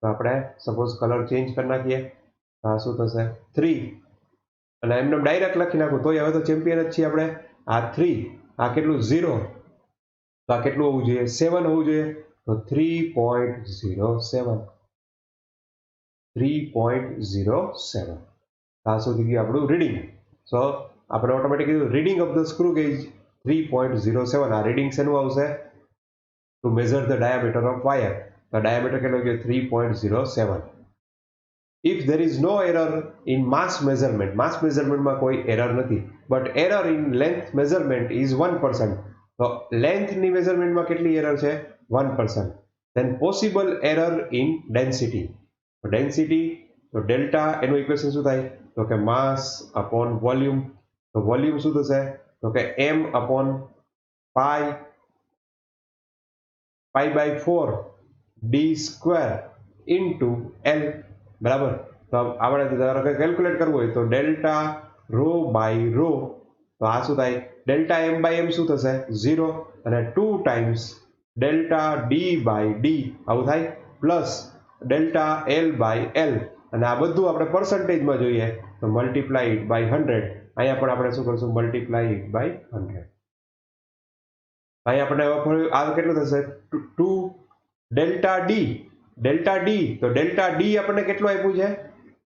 તો આપણે સપોઝ કલર ચેન્જ કરી નાખીએ. આ શું થશે 3 અને એમને ડાયરેક્ટ લખી નાખું તોય હવે તો ચેમ્પિયન જ છીએ આપણે. આ 3 આ કેટલું 0 તો આ કેટલું હોવું જોઈએ 7 હોવું જોઈએ. તો 3.07 આ શું થઈ ગયું આપણું રીડિંગ. સો આપણે automatic reading of the screw gauge 3.07. આ રીડિંગ શેનું આવશે to measure the diameter of wire. તો ડાયામીટર કેટલો ગયો 3.07. If there is no error in mass મેઝરમેન્ટમાં કોઈ એરર નથી, but error in length measurement is 1%. તો લેન્થની મેઝરમેન્ટમાં કેટલી એરર છે 1%. then possible error in density. Density તો ડેલ્ટા એનું ઇક્વેશન શું થાય તો કે માસ અપોન વોલ્યુમ. તો વોલ્યુમ શું થશે તો કે m upon pi by 4 d square into l. બરાબર. તો આપણે ધારો કે કેલ્ક્યુલેટ કરવું હોય તો ડેલ્ટા રો બાય રો, તો આ શું થાય ડેલ્ટા m બાય m શું થશે 0 અને 2 times delta d by d આવું થાય plus delta l by l, અને આ બધું આપણે પર્સન્ટેજમાં જોઈએ તો મલ્ટીપ્લાય ઇટ બાય 100. અહીંયા પણ આપણે શું કરશું મલ્ટીપ્લાય ઇટ બાય 100. અહીંયા આપણે આ કેટલું થશે 2 ડેલ્ટા d. તો ડેલ્ટા d આપણને કેટલું આપ્યું છે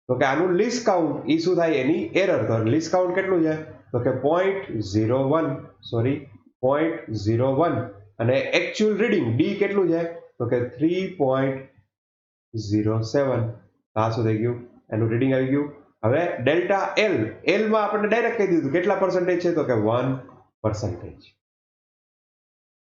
તો કે આનું લીસ્ટ કાઉન્ટ એ શું થાય એની એરર. તો લીસ્ટ કાઉન્ટ કેટલું છે તો કે 0.01 અને એકચ્યુઅલ રીડિંગ d કેટલું છે તો કે 3.07. આ શું થઈ ગયું એનું રીડિંગ આવી ગયું. હવે ડેલ્ટા l માં આપણે ડાયરેક્ટ કહી દીધું કેટલા પર્સન્ટેજ છે તો કે 1%.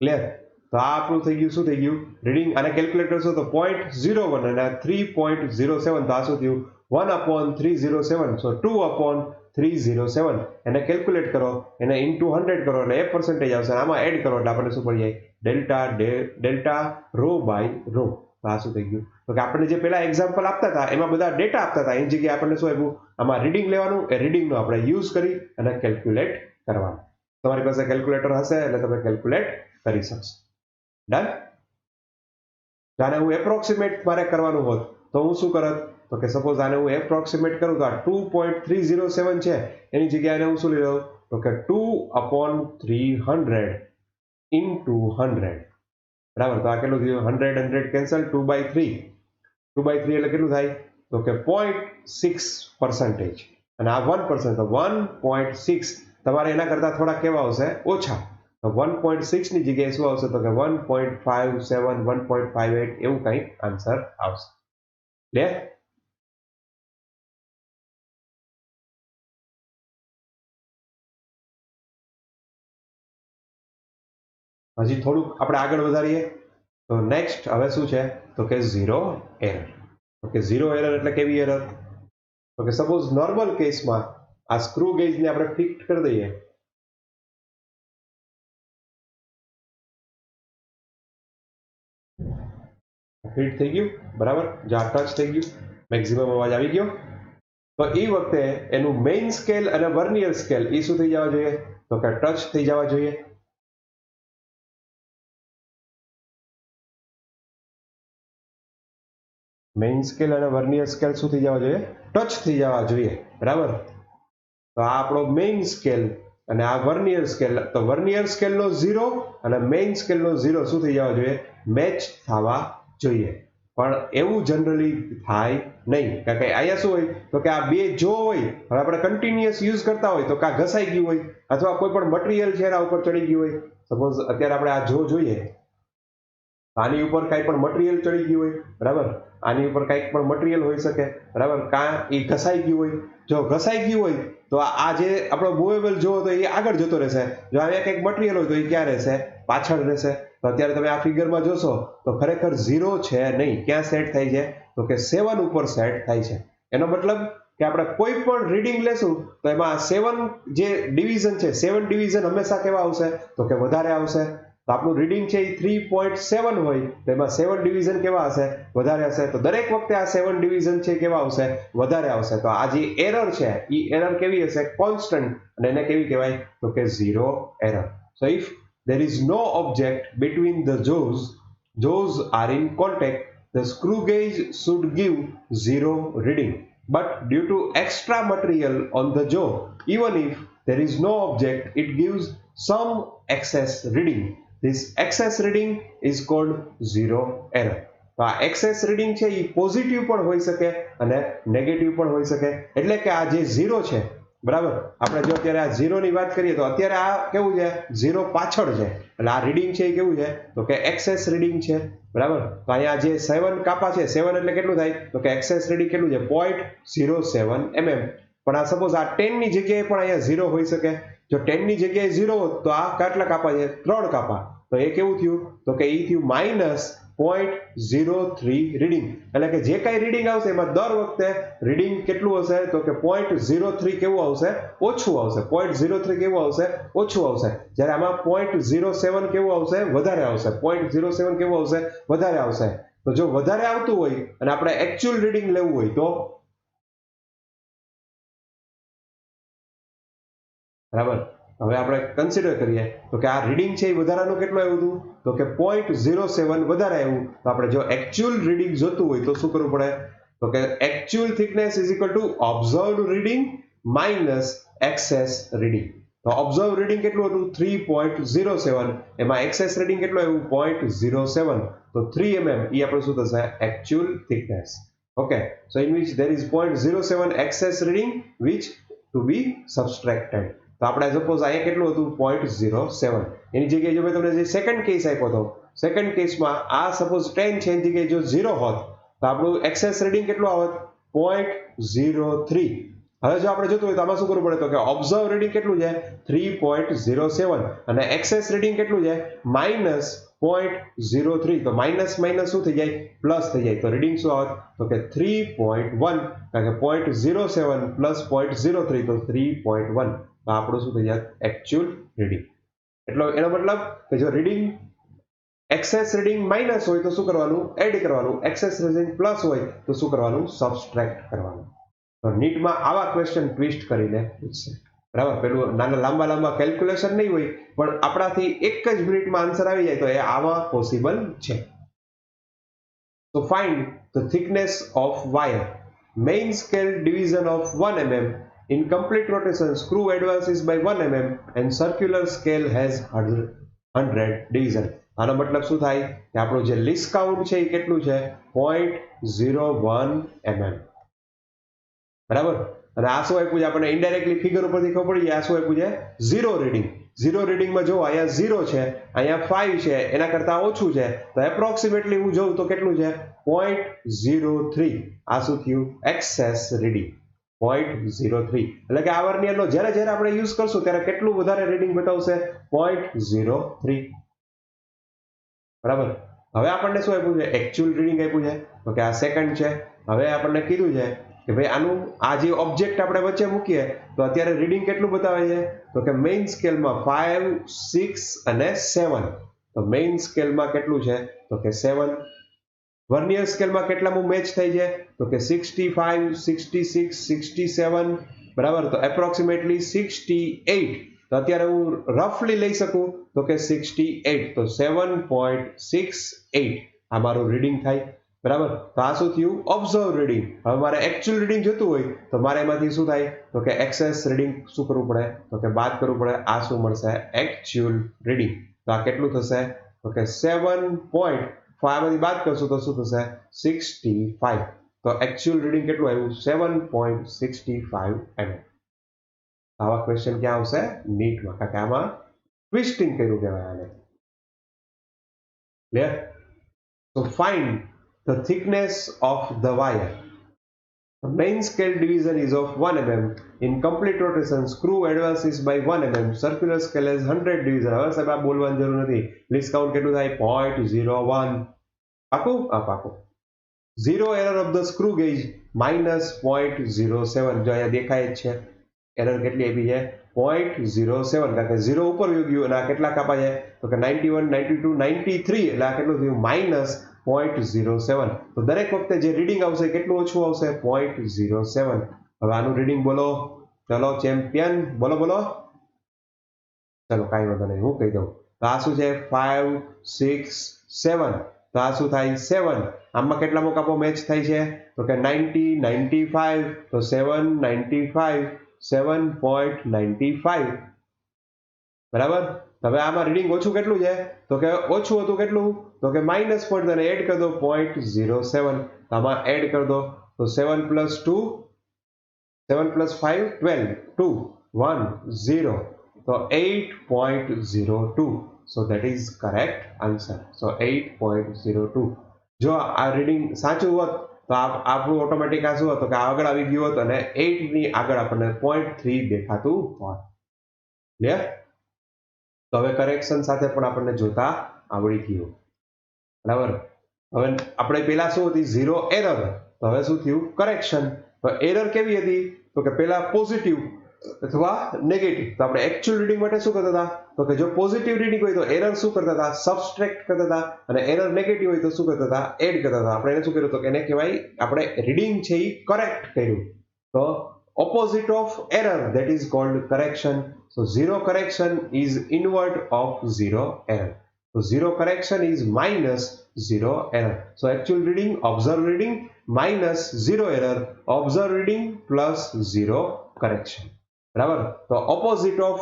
ક્લિયર. તો આ આપણું થઈ ગયું શું થઈ ગયું રીડિંગ. અને કેલ્ક્યુલેટ કરશો તો 0.01 અને 3.07. તો આ શું થયું 1/307. સો 2/307. એને કેલ્ક્યુલેટ કરો, એને ઇન્ટુ 100 કરો એટલે 1% આવશે. આમાં એડ કરો એટલે આપણને શું પડી જાય ડેલ્ટા રો બાય રો. તો આ શું થઈ ગયું તો કે આપણે જે પેલા એક્ઝામ્પલ આપતા હતા એમાં બધા ડેટા આપતા હતા, એની જગ્યાએ આપણને શું આપ્યું આમાં રીડિંગ લેવાનું, એ રીડિંગનો આપણે યુઝ કરી અને કેલ્ક્યુલેટ કરવાનું. તમારી પાસે કેલ્ક્યુલેટર હશે એટલે તમે કેલ્ક્યુલેટ કરી શકશો. ડન. જાણે હું એપ્રોક્સિમેટ મારે કરવાનું હોત તો હું શું કરત તો કે સપોઝ આને હું એપ્રોક્સિમેટ કરું તો આ 2.307 છે એની જગ્યાએ હું શું લઈ લઉં તો કે 2/300 ઇન્ટુ 100. બરાબર. તો આ કેટલું થયું 100 કેન્સલ 2/3 એટલે કેટલું થાય તો કે 0.6% અને આ 1%. તો 1.6 તમારે એના કરતા થોડા કેવા આવશે ઓછા. તો 1.6 ની જગ્યાએ શું આવશે તો કે 1.57 1.58 એવું કંઈક આન્સર આવશે. ક્લિયર. હજી થોડુંક આપણે આગળ વધારીએ તો નેક્સ્ટ હવે શું છે તો કે zero error. Okay, zero error એટલે કેવી એરર તો કે સપોઝ નોર્મલ કેસમાં આ સ્ક્રૂ ગેજને આપણે ફિક્સ કરી દઈએ. ફિટ થઈ ગયું. બરાબર. જો આ ટચ થઈ ગયું મેક્સિમમ અવાજ આવી ગયો તો એ વખતે એનું મેઇન સ્કેલ અને વર્નિયર સ્કેલ એ શું થઈ જવા જોઈએ તો કે ટચ થઈ જવા જોઈએ. મેઇન સ્કેલ અને વર્નિયર સ્કેલ શું થઈ જવા જોઈએ ટચ થઈ જવા જોઈએ. બરાબર. તો આ આપણો મેઇન સ્કેલ અને આ વર્નિયર સ્કેલ. તો વર્નિયર સ્કેલનો 0 અને મેઇન સ્કેલનો 0 શું થઈ જવા જોઈએ મેચ થવા જોઈએ. પણ એવું જનરલી થાય નહીં, કારણ કે અહીંયા શું હોય તો કે આ બે જો હોય, હવે આપણે કન્ટિન્યુઅસ યુઝ કરતા હોય તો કાં ઘસાઈ ગયું હોય અથવા કોઈ પણ મટીરિયલ છે એના ઉપર ચડી ગયું હોય. સપોઝ અત્યારે આપણે આ જો જોઈએ આની ઉપર કાંઈ પણ મટીરિયલ ચડી ગયું હોય. બરાબર. આની ઉપર કંઈક પણ મટીરિયલ હોઈ શકે. બરાબર. કાં એ ઘસાઈ ગયું હોય. જો ઘસાઈ ગયું હોય તો આ જે આપણો મૂવેબલ જો તો એ આગળ જતો રહેશે. જો અહીંયા કંઈક મટીરિયલ હોય તો એ ક્યાં રહેશે પાછળ રહેશે. તો અત્યારે તમે આ ફિગરમાં જોશો તો ખરેખર 0 છે નહીં. ક્યાં સેટ થાય છે તો કે 7 ઉપર સેટ થાય છે. એનો મતલબ કે આપણે કોઈ પણ રીડિંગ લેશું તો એમાં 7 જે ડિવિઝન છે 7 ડિવિઝન હંમેશા કેવા આવશે તો કે વધારે આવશે. તો આપણું રીડિંગ છે એ 3.7 હોય તો એમાં 7 ડિવિઝન કેવા હશે વધારે હશે. તો દરેક વખતે આ 7 ડિવિઝન છે કેવા આવશે વધારે આવશે. તો આ જે એરર છે એ એરર કેવી હશે કોન્સ્ટન્ટ, અને એને કેવી કહેવાય તો કે zero error. So if there is no object between the jaws are in contact, the screw gauge should give zero reading. But due to extra material on the jaw, even if there is no object, it gives some excess reading. This excess reading is called zero error. તો આ access reading છે એ positive પણ હોઈ શકે અને negative પણ હોઈ શકે. એટલે કે આ જે 0 છે બરાબર, આપણે જો અત્યારે આ 0 ની વાત કરીએ તો અત્યારે આ કેવું છે 0 પાછળ છે, એટલે આ રીડિંગ છે એ કેવું છે તો કે એક્સેસ રીડિંગ છે. બરાબર. તો અહીંયા જે 7 કાપા છે 7 એટલે કેટલું થાય તો કે એક્સેસ રીડિંગ કેટલું છે 0.07 mm. પણ આ સપોઝ આ 10 ની જગ્યાએ પણ અહીંયા 0 હોઈ શકે. જો 10 ની જગ્યાએ 0 હોત તો આ કેટલા કાપા છે 3 કાપા. તો એ કેવું થયું તો કે એ થયું 0.03 રીડિંગ, એટલે કે જે કાંઈ રીડિંગ આવશે એમાં દર વખતે રીડિંગ કેટલું હશે તો કે 0.03 કેવું આવશે, ઓછું આવશે. 0.03 કેવું આવશે, ઓછું આવશે. જ્યારે આમાં 0.07 કેવું આવશે, વધારે આવશે. 0.07 કેવું આવશે, વધારે આવશે. તો જો વધારે આવતું હોય અને આપણે એકચ્યુઅલ રીડિંગ લેવું હોય તો બરાબર, હવે આપણે કન્સિડર કરીએ તો કે આ રીડિંગ છે એ વધારાનું કેટલું આવ્યું હતું તો કે 0.07 વધારે આવ્યું. તો આપણે જો એકચ્યુઅલ રીડિંગ જોતું હોય તો શું કરવું પડે તો કે actual thickness is equal to observed reading minus access reading. તો ઓબ્ઝર્વ રીડિંગ કેટલું હતું 3.07, એમાં એક્સેસ રીડિંગ કેટલું આવ્યું 0.07. તો 3 mm એ આપણું શું થશે actual thickness. Okay, so in which there is 0.07 excess reading which to be subtracted. તો આપણે સપોઝ અહીંયા કેટલું હતું 0.07, એની જગ્યાએ જો મેં તમને જે સેકન્ડ કેસ આપ્યો હતો, સેકન્ડ કેસમાં આ સપોઝ 10 છે એની જગ્યાએ જો 0 હોત તો આપણું એક્સેસ રીડિંગ કેટલું આવત 0.03. હવે જો આપણે જોતું હોય તો આમાં શું કરવું પડે તો કે ઓબ્ઝર્વ રીડિંગ કેટલું છે 3.07 અને એક્સેસ રીડિંગ કેટલું છે -0.03. તો માઇનસ માઇનસ શું થઈ જાય પ્લસ થઈ જાય. તો રીડિંગ શું આવત તો કે 3.1, કારણ કે 0.07 પ્લસ 0.03 તો 3.1. તો આપણું શું થઈ જાય એકચ્યુઅલ રીડિંગ. એટલે એનો મતલબ કે જો રીડિંગ એક્સેસ રીડિંગ માઇનસ હોય તો શું કરવાનું એડ કરવાનું, એક્સેસ રીડિંગ પ્લસ હોય તો શું કરવાનું સબસ્ટ્રેક્ટ કરવાનું. તો નીટમાં આવા ક્વેશ્ચન ટ્વિસ્ટ કરીને પૂછશે. બરાબર, પેલું નાના લાંબા લાંબા કેલ્ક્યુલેશન નહીં હોય પણ આપણાથી એક જ મિનિટમાં આન્સર આવી જાય તો એ આવા પોસિબલ છે. તો find the thickness of wire, main scale division of 1 mm. In complete rotation, screw advances by 1 mm and circular scale has 100 division. આનો મતલબ શું થાય કે આપણું જે લીસ્ટ કાઉન્ટ છે એ કેટલું છે 0.01 mm. બરાબર, અને આ શું આપ્યું છે આપણને ઇનડાયરેક્ટલી ફિગર ઉપરથી ખબર પડી જાય. આ શું આપ્યું છે ઝીરો રીડિંગ. ઝીરો રીડિંગમાં જો અહીંયા 0 છે, અહીંયા 5 છે, એના કરતા ઓછું છે, તો એપ્રોક્સિમેટલી હું જોઉં તો કેટલું છે 0.03. આ શું થયું એક્સેસ રીડિંગ 0.03. એટલે કે આ વર્નિયરનો જ્યારે જ્યારે આપણે યુઝ કરશું ત્યારે કેટલું વધારે રીડિંગ બતાવશે 0.03. બરાબર, હવે આપણને શું આપ્યું છે એકચ્યુઅલ રીડિંગ આપ્યું છે તો કે આ સેકન્ડ છે. હવે આપણને કીધું છે કે ભાઈ આનું આ જે ઓબ્જેક્ટ આપણે વચ્ચે મૂકીએ તો અત્યારે રીડિંગ કેટલું બતાવે છે તો કે મેઇન સ્કેલમાં 5, 6 અને 7. તો મેઇન સ્કેલમાં કેટલું છે તો કે 7. વર્નિયર સ્કેલમાં કેટલામું મેચ થાય છે તો કે 65, 66, 67. બરાબર, તો એપ્રોક્સિમેટલી 68. તો અત્યારે હું રફલી લઈ શકું તો કે 68. તો 7.68 આ મારું રીડિંગ થાય. બરાબર, તો આ શું થયું ઓબ્ઝર્વ રીડિંગ. હવે મારે એકચ્યુઅલ રીડિંગ જોતું હોય તો મારે એમાંથી શું થાય તો કે એક્સેસ રીડિંગ શું કરવું પડે તો કે બાદ કરવું પડે. આ શું મળશે એકચ્યુઅલ રીડિંગ. તો આ કેટલું થશે તો કે 7.5 માંથી બાદ કરશું તો શું થશે 65. તો એકચ્યુઅલ રીડિંગ કેટલું આવ્યું 7.65 mm. આવા ક્વેશ્ચન ક્યાં આવશે નીટમાં, કારણ કે આમાં ટ્વિસ્ટિંગ કર્યું કહેવાય આને. ક્લિયર? તો find the thickness of the wire. The main scale division is of 1 mm. In complete rotation, screw advances by 1 mm. Circular scale has 100 division. હવે સાહેબ આ બોલવાની જરૂર નથી. લીસ્ટ કાઉન્ટ કેટલું થાય 0.01. પાકું? આ પાકું. Zero error of the screw gauge minus 0.07. જો અહીંયા દેખાય જ છે એરર કેટલી આપી છે 0.07, કારણ કે 0 ઉપર વયું ગયું અને આ કેટલા કાપા છે તો કે 91, 92, 93. એટલે આ કેટલું થયું -0.07. તો દરેક વખતે જે રીડિંગ આવશે કેટલું ઓછું આવશે 0.07. હવે આનું રીડિંગ બોલો, ચલો ચેમ્પિયન બોલો બોલો. ચલો કાંઈ વાંધો નહીં, હું કહી દઉં. તો આ શું છે 5, 6, 7. તો આ શું થાય 7. આમાં કેટલામો કાપો મેચ થાય છે તો કે 90, 95. તો 795, 7.95. બરાબર, હવે આમાં રીડિંગ ઓછું કેટલું છે તો કે ઓછું હતું કેટલું તો કે માઇનસ પોઈન્ટ અને એડ કરી દો 0.07. તો આમાં એડ કરી દો તો 7 + 2, 7 + 5, 12, 2, 1, 0. તો 8.02. So that is correct answer. So 8.02. જો આ રીડિંગ સાચું હોત તો આપણું ઓટોમેટિક આ શું હતું કે આગળ આવી ગયું હોત અને 8 ની આગળ આપણને 0.3 દેખાતું હોત. ક્લિયર? તો હવે કરેક્શન સાથે પણ આપણને જોતા આવડી ગયું. બરાબર, હવે આપણે પેલા શું હતી ઝીરો એરર, તો હવે શું થયું કરેક્શન. તો એરર કેવી હતી તો કે પેલા પોઝિટિવ અથવા નેગેટિવ. તો આપણે એકચ્યુઅલ રીડિંગ માટે શું કરતા હતા તો કે જો પોઝિટિવ રીડિંગ હોય તો એરર શું કરતા હતા સબસ્ટ્રેક્ટ કરતા હતા, અને એરર નેગેટિવ હોય તો શું કરતા હતા એડ કરતા હતા. આપણે એને શું કર્યું તો કે એને કહેવાય આપણે રીડિંગ છે એ કરેક્ટ કર્યું. તો opposite of error, that is called correction. So zero correction is invert of zero error. So zero correction is minus zero error. So actual reading, observed reading minus zero error, observed reading plus zero correction. બરાબર. તો opposite of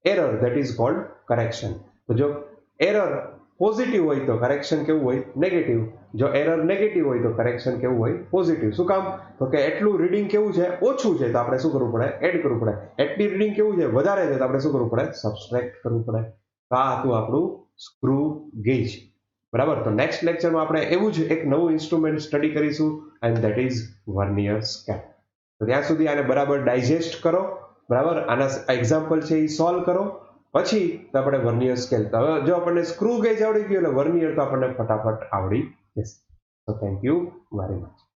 error, that is called correction. તો જો error positive હોય તો correction કેવું હોય negative, જો error negative હોય તો કરેક્શન કેવું હોય પોઝિટિવ. શું કામ તો કે એટલું રીડિંગ કેવું છે ઓછું છે તો આપણે શું કરવું પડે એડ કરવું પડે, એટલી રીડિંગ કેવું છે વધારે છે તો આપણે શું કરવું પડે સબસ્ટ્રેક્ટ કરવું પડે. તો આ હતું આપણું સ્ક્રુ ગેજ. બરાબર. તો નેક્સ્ટ લેક્ચરમાં આપણે એવું જ એક નવું ઇન્સ્ટ્રુમેન્ટ સ્ટડી કરીશું and that is vernier scale. તો ત્યાં સુધી આને બરાબર ડાયજેસ્ટ કરો. બરાબર. આના એક્ઝામ્પલ છે એ સોલ્વ કરો, પછી તો આપણે વર્નિયર સ્કેલ. તો હવે જો આપણને સ્ક્રુ ગેજ આવડી ગયું એટલે વર્નિયર તો આપણને ફટાફટ આવડી જશે. તો થેન્ક યુ વેરી મચ.